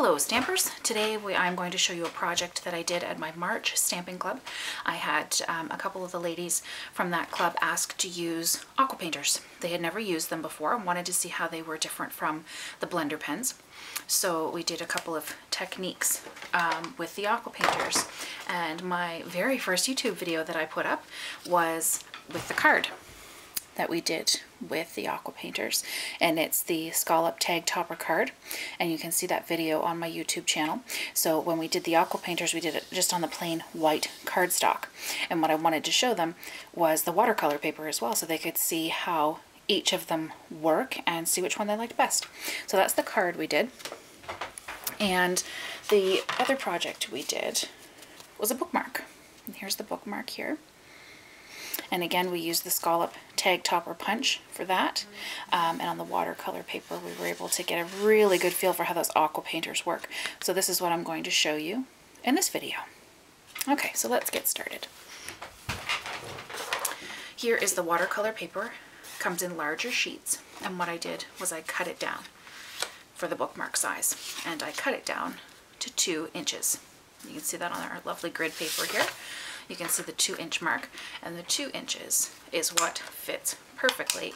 Hello Stampers! Today I'm going to show you a project that I did at my March stamping club. I had a couple of the ladies from that club ask to use Aqua Painters. They had never used them before and wanted to see how they were different from the blender pens. So we did a couple of techniques with the Aqua Painters, and my very first YouTube video that I put up was with the card that we did with the Aqua Painters, and it's the Scallop tag topper card, and you can see that video on my YouTube channel. So when we did the Aqua Painters, we did it just on the plain white cardstock, and what I wanted to show them was the watercolor paper as well, so they could see how each of them work and see which one they liked best. So that's the card we did. And the other project we did was a bookmark, and here's the bookmark here. And again, we used the Scallop tag topper punch for that. And on the watercolor paper, we were able to get a really good feel for how those Aqua Painters work. So this is what I'm going to show you in this video. Okay, so let's get started. Here is the watercolor paper. It comes in larger sheets. And what I did was I cut it down for the bookmark size. And I cut it down to 2 inches. You can see that on our lovely grid paper here. You can see the 2-inch mark, and the 2 inches is what fits perfectly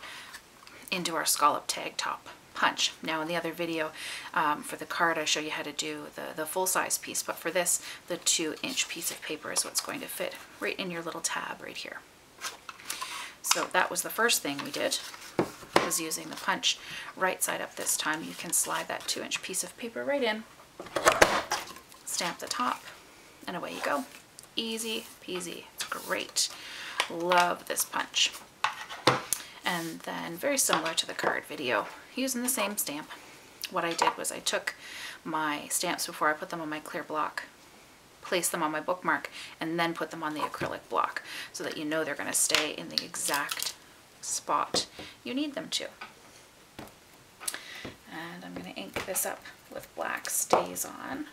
into our Scallop tag top punch. Now in the other video for the card I show you how to do the full-size piece, but for this the 2-inch piece of paper is what's going to fit right in your little tab right here. So that was the first thing we did, was using the punch right side up this time. You can slide that 2-inch piece of paper right in, stamp the top, and away you go. Easy peasy. It's great. Love this punch. And then very similar to the card video, using the same stamp, what I did was I took my stamps before I put them on my clear block, placed them on my bookmark, and then put them on the acrylic block so that you know they're going to stay in the exact spot you need them to. And I'm going to ink this up with black StazOn,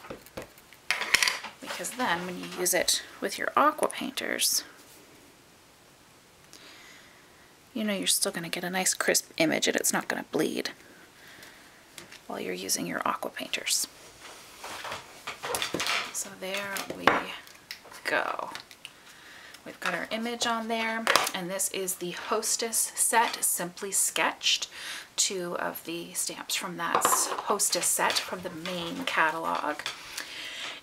because then when you use it with your Aqua Painters, you know you're still going to get a nice crisp image and it's not going to bleed while you're using your Aqua Painters. So there we go. We've got our image on there, and this is the Hostess Set Simply Sketched, 2 of the stamps from that Hostess set from the main catalog.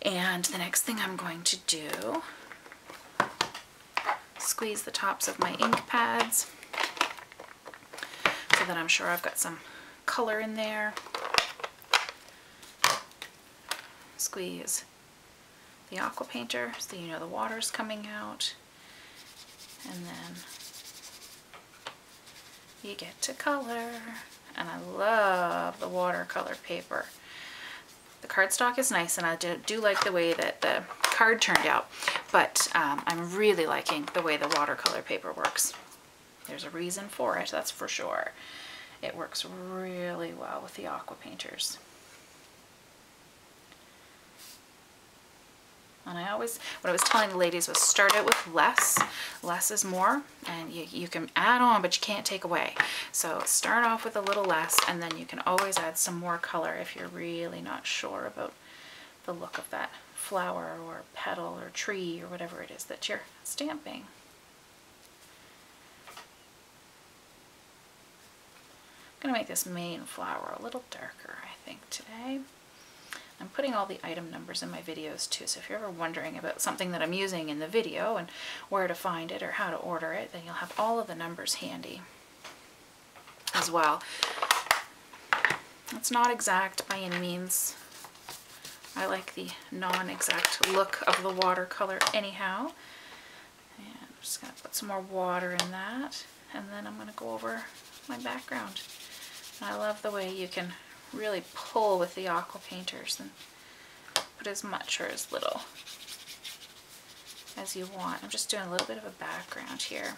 And the next thing I'm going to do, squeeze the tops of my ink pads so that I'm sure I've got some color in there. Squeeze the Aqua Painter so you know the water's coming out. And then you get to color. And I love the watercolor paper. The cardstock is nice, and I do like the way that the card turned out, but I'm really liking the way the watercolor paper works. There's a reason for it, that's for sure. It works really well with the Aqua Painters. And I always, what I was telling the ladies was start out with less. Less is more, and you can add on, but you can't take away. So start off with a little less, and then you can always add some more color if you're really not sure about the look of that flower or petal or tree or whatever it is that you're stamping. I'm going to make this main flower a little darker, I think, today. I'm putting all the item numbers in my videos too, so if you're ever wondering about something that I'm using in the video and where to find it or how to order it, then you'll have all of the numbers handy as well. It's not exact by any means. I like the non-exact look of the watercolor anyhow. And I'm just going to put some more water in that, and then I'm going to go over my background. And I love the way you can really pull with the Aqua Painters and put as much or as little as you want. I'm just doing a little bit of a background here.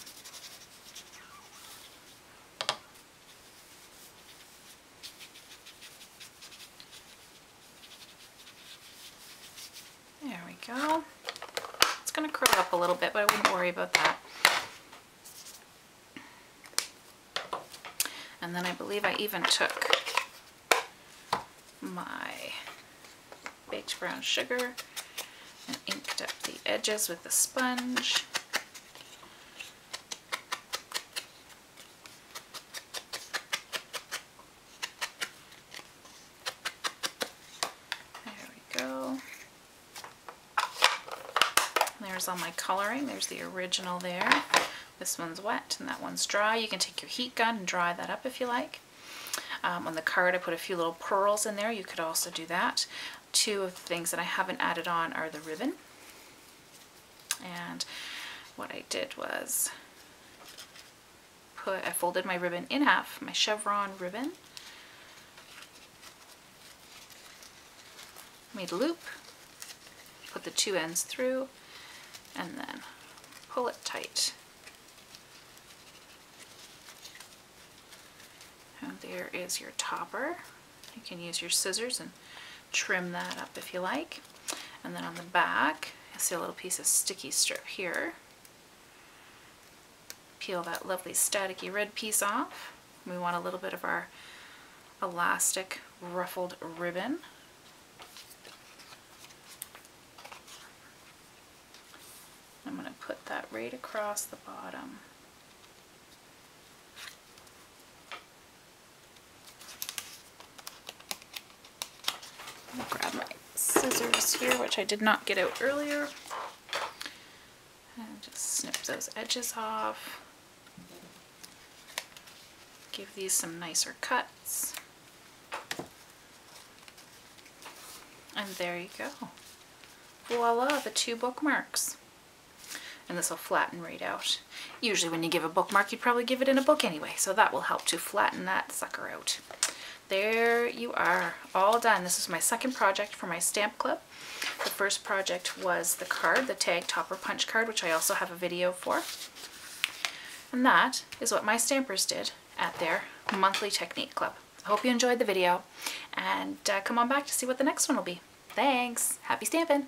There we go. It's going to curl up a little bit, but I wouldn't worry about that. And then I believe I even took my baked brown sugar and inked up the edges with the sponge. There we go. There's all my coloring. There's the original there. This one's wet and that one's dry. You can take your heat gun and dry that up if you like. On the card I put a few little pearls in there. You could also do that. Two of the things that I haven't added on are the ribbon. And what I did was I folded my ribbon in half, my chevron ribbon. Made a loop, put the two ends through, and then pull it tight. And there is your topper. You can use your scissors and trim that up if you like. And then on the back, you'll see a little piece of sticky strip here. Peel that lovely staticky red piece off. We want a little bit of our elastic ruffled ribbon. I'm going to put that right across the bottom. I'll grab my scissors here, which I did not get out earlier, and just snip those edges off. Give these some nicer cuts. And there you go. Voila, the two bookmarks. And this will flatten right out. Usually when you give a bookmark, you'd probably give it in a book anyway, so that will help to flatten that sucker out. There you are, all done. This is my second project for my stamp club. The first project was the card, the tag topper punch card, which I also have a video for. And that is what my stampers did at their monthly technique club. I hope you enjoyed the video, and come on back to see what the next one will be. Thanks, happy stamping!